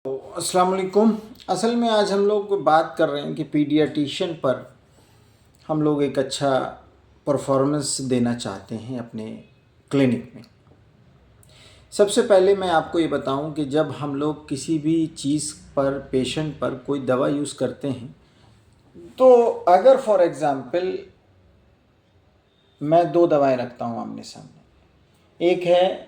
अस्सलाम वालेकुम। असल में आज हम लोग बात कर रहे हैं कि पीडियाट्रिशियन पर हम लोग एक अच्छा परफॉर्मेंस देना चाहते हैं अपने क्लिनिक में। सबसे पहले मैं आपको ये बताऊं कि जब हम लोग किसी भी चीज़ पर पेशेंट पर कोई दवा यूज़ करते हैं तो अगर फॉर एग्ज़ाम्पल मैं दो दवाएं रखता हूं आमने सामने, एक है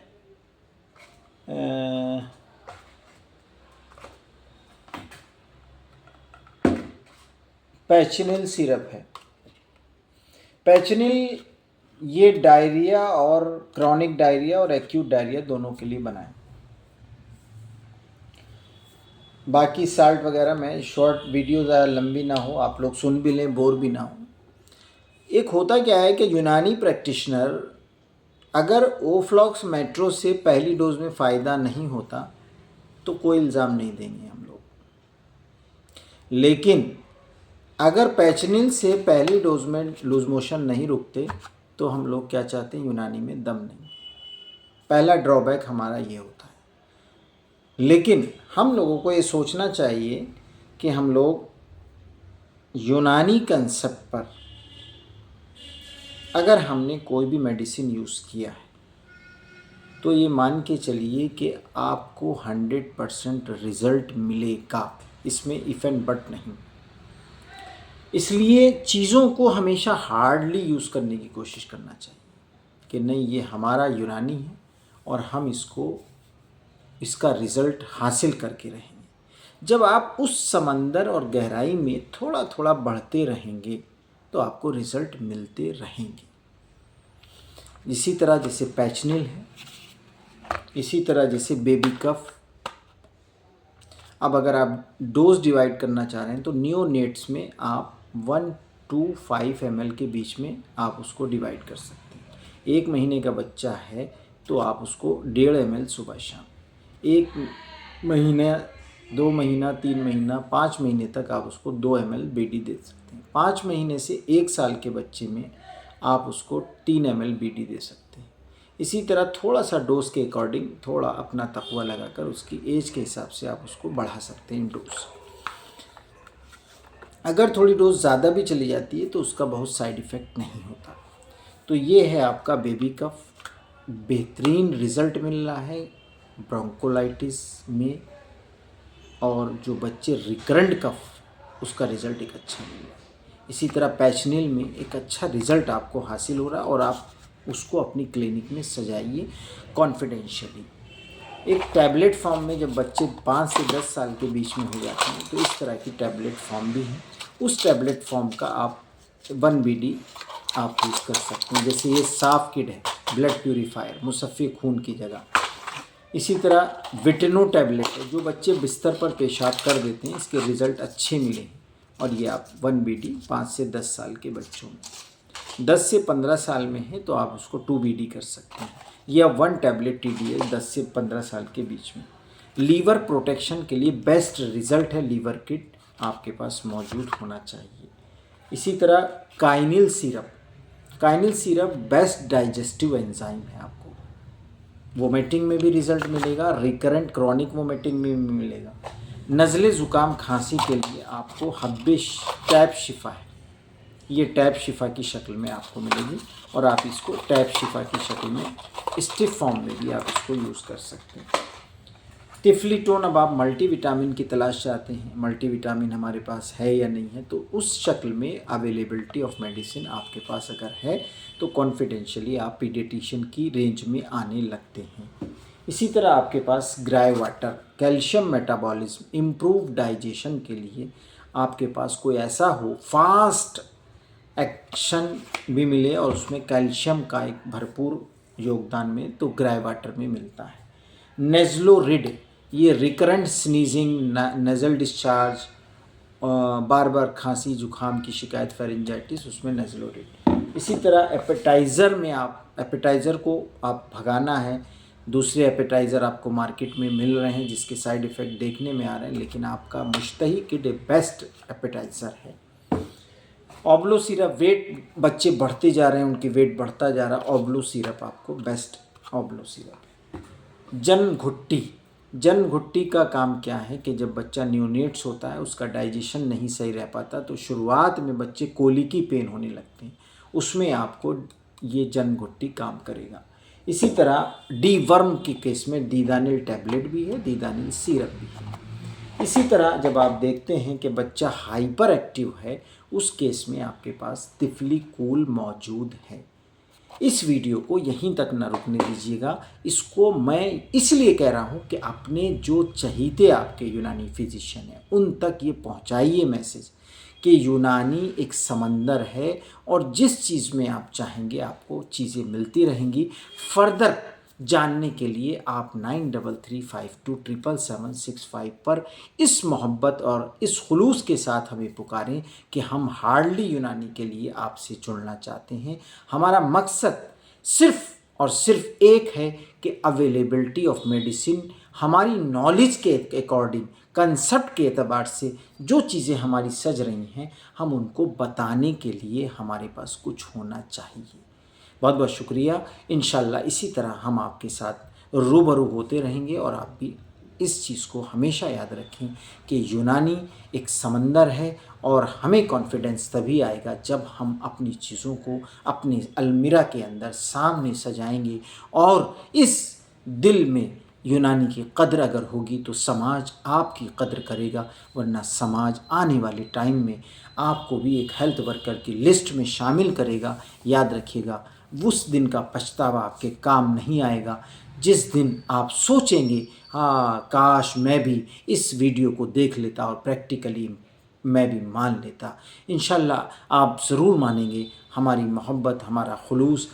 पैचिनिल सिरप है। पैचिनिल ये डायरिया और क्रॉनिक डायरिया और एक्यूट डायरिया दोनों के लिए बना है। बाकी साल्ट वगैरह में शॉर्ट वीडियो ज़्यादा लंबी ना हो, आप लोग सुन भी लें, बोर भी ना हो। एक होता क्या है कि यूनानी प्रैक्टिशनर अगर ओफ्लॉक्स मेट्रो से पहली डोज में फ़ायदा नहीं होता तो कोई इल्ज़ाम नहीं देंगे हम लोग, लेकिन अगर पैचिनिल से पहली डोज में लूज मोशन नहीं रुकते तो हम लोग क्या चाहते हैं, यूनानी में दम नहीं। पहला ड्रॉबैक हमारा ये होता है। लेकिन हम लोगों को ये सोचना चाहिए कि हम लोग यूनानी कंसेप्ट पर अगर हमने कोई भी मेडिसिन यूज़ किया है तो ये मान के चलिए कि आपको 100% रिज़ल्ट मिलेगा, इसमें इफ़ एंड बट नहीं। इसलिए चीज़ों को हमेशा हार्डली यूज़ करने की कोशिश करना चाहिए कि नहीं, ये हमारा यूनानी है और हम इसका रिज़ल्ट हासिल करके रहेंगे। जब आप उस समंदर और गहराई में थोड़ा थोड़ा बढ़ते रहेंगे तो आपको रिज़ल्ट मिलते रहेंगे। इसी तरह जैसे पैचिनिल है, इसी तरह जैसे बेबी कफ। अब अगर आप डोज डिवाइड करना चाह रहे हैं तो नियोनेट्स में आप 1 to 5 ml के बीच में आप उसको डिवाइड कर सकते हैं। 1 महीने का बच्चा है तो आप उसको 1.5 ml सुबह शाम, 1 महीना, 2 महीना, 3 महीना, 5 महीने तक आप उसको 2 ml बीडी दे सकते हैं। 5 महीने से 1 साल के बच्चे में आप उसको 3 ml बीडी दे सकते हैं। इसी तरह थोड़ा सा डोज के अकॉर्डिंग थोड़ा अपना तकवा लगाकर उसकी एज के हिसाब से आप उसको बढ़ा सकते हैं डोज। अगर थोड़ी डोज ज़्यादा भी चली जाती है तो उसका बहुत साइड इफ़ेक्ट नहीं होता। तो ये है आपका बेबी कफ। बेहतरीन रिज़ल्ट मिल रहा है ब्रोंकोलाइटिस में, और जो बच्चे रिकरेंट कफ उसका रिज़ल्ट एक अच्छा मिल रहा है। इसी तरह पैचिनिल में एक अच्छा रिज़ल्ट आपको हासिल हो रहा है और आप उसको अपनी क्लिनिक में सजाइए कॉन्फिडेंशियली। एक टैबलेट फॉर्म में जब बच्चे 5 से 10 साल के बीच में हो जाते हैं तो इस तरह की टैबलेट फॉर्म भी है। उस टैबलेट फॉर्म का आप 1 BD आप यूज़ कर सकते हैं। जैसे ये साफ किड है, ब्लड प्यूरीफायर, मुसफ़्फ़ी खून की जगह। इसी तरह विटेनो टैबलेट है, जो बच्चे बिस्तर पर पेशाब कर देते हैं, इसके रिज़ल्ट अच्छे मिले और ये आप 1 BD 5 से 10 साल के बच्चों में। 10 से 15 साल में है तो आप उसको 2 BD कर सकते हैं, या 1 टैबलेट TDA 10 से 15 साल के बीच में। लीवर प्रोटेक्शन के लिए बेस्ट रिज़ल्ट है लीवर किट, आपके पास मौजूद होना चाहिए। इसी तरह काइनिल सिरप बेस्ट डाइजेस्टिव एंजाइम है। आपको वोमिटिंग में भी रिज़ल्ट मिलेगा, रिकरेंट क्रॉनिक वोमिटिंग में भी मिलेगा। नज़ले ज़ुकाम खांसी के लिए आपको हब्बे टैब शिफा है, ये टैब शिफा की शक्ल में आपको मिलेगी और आप इसको टैब शिफा की शक्ल में स्टिफ फॉर्म में भी आप इसको यूज़ कर सकते हैं। टिफ्लिटोन, अब आप मल्टीविटामिन की तलाश चाहते हैं, मल्टीविटामिन हमारे पास है या नहीं है, तो उस शक्ल में अवेलेबिलिटी ऑफ मेडिसिन आपके पास अगर है तो कॉन्फिडेंशियली आप पीडियाट्रिशियन की रेंज में आने लगते हैं। इसी तरह आपके पास ग्राई water, calcium metabolism, improve digestion के लिए आपके पास कोई ऐसा हो फास्ट एक्शन भी मिले और उसमें कैल्शियम का एक भरपूर योगदान में, तो ग्राई वाटर में मिलता है। नेज़लोरिड, ये रिकरेंट स्नीजिंग, नेज़ल डिस्चार्ज, बार बार खांसी जुखाम की शिकायत, फेरिंजाइटिस, उसमें नेज़लोरिड। इसी तरह एपेटाइज़र में एपेटाइज़र को आप भगाना है, दूसरे एपेटाइज़र आपको मार्केट में मिल रहे हैं जिसके साइड इफ़ेक्ट देखने में आ रहे हैं, लेकिन आपका मुश्तही किड बेस्ट एपेटाइज़र है। ऑब्लो सिरप, वेट बच्चे बढ़ते जा रहे हैं, उनकी वेट बढ़ता जा रहा है, ऑब्लो सिरप आपको बेस्ट ऑब्लो सिरप है। जन घुट्टी, जन घुट्टी का काम क्या है कि जब बच्चा न्यूनेट्स होता है, उसका डाइजेशन नहीं सही रह पाता, तो शुरुआत में बच्चे कोलिकी पेन होने लगते हैं, उसमें आपको ये जन घुट्टी काम करेगा। इसी तरह डी वर्म के केस में दीदानिल टैबलेट भी है, दीदानिल सिरप भी है। इसी तरह जब आप देखते हैं कि बच्चा हाइपर एक्टिव है, उस केस में आपके पास तिफली कूल मौजूद है। इस वीडियो को यहीं तक न रुकने दीजिएगा। इसको मैं इसलिए कह रहा हूँ कि अपने जो चहीते आपके यूनानी फिजिशियन हैं उन तक ये पहुँचाइए मैसेज कि यूनानी एक समंदर है और जिस चीज़ में आप चाहेंगे आपको चीज़ें मिलती रहेंगी। फर्दर जानने के लिए आप 9335277765 पर इस मोहब्बत और इस खुलूस के साथ हमें पुकारें कि हम हार्डली यूनानी के लिए आपसे जुड़ना चाहते हैं। हमारा मकसद सिर्फ़ और सिर्फ एक है कि अवेलेबिलिटी ऑफ मेडिसिन हमारी नॉलेज के अकॉर्डिंग, कंसेप्ट के एतबार से जो चीज़ें हमारी सज रही हैं, हम उनको बताने के लिए हमारे पास कुछ होना चाहिए। बहुत बहुत शुक्रिया। इंशाल्लाह इसी तरह हम आपके साथ रूबरू होते रहेंगे और आप भी इस चीज़ को हमेशा याद रखें कि यूनानी एक समंदर है और हमें कॉन्फिडेंस तभी आएगा जब हम अपनी चीज़ों को अपनी अलमीरा के अंदर सामने सजाएंगे और इस दिल में यूनानी की कद्र अगर होगी तो समाज आपकी कद्र करेगा, वरना समाज आने वाले टाइम में आपको भी एक हेल्थ वर्कर की लिस्ट में शामिल करेगा। याद रखिएगा, उस दिन का पछतावा आपके काम नहीं आएगा जिस दिन आप सोचेंगे हाँ काश मैं भी इस वीडियो को देख लेता और प्रैक्टिकली मैं भी मान लेता। इंशाल्लाह आप ज़रूर मानेंगे। हमारी मोहब्बत, हमारा खुलूस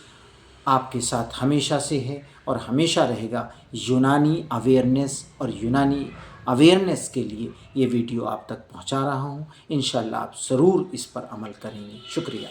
आपके साथ हमेशा से है और हमेशा रहेगा। यूनानी अवेयरनेस और यूनानी अवेयरनेस के लिए ये वीडियो आप तक पहुंचा रहा हूं। इंशाल्लाह आप ज़रूर इस पर अमल करेंगे। शुक्रिया।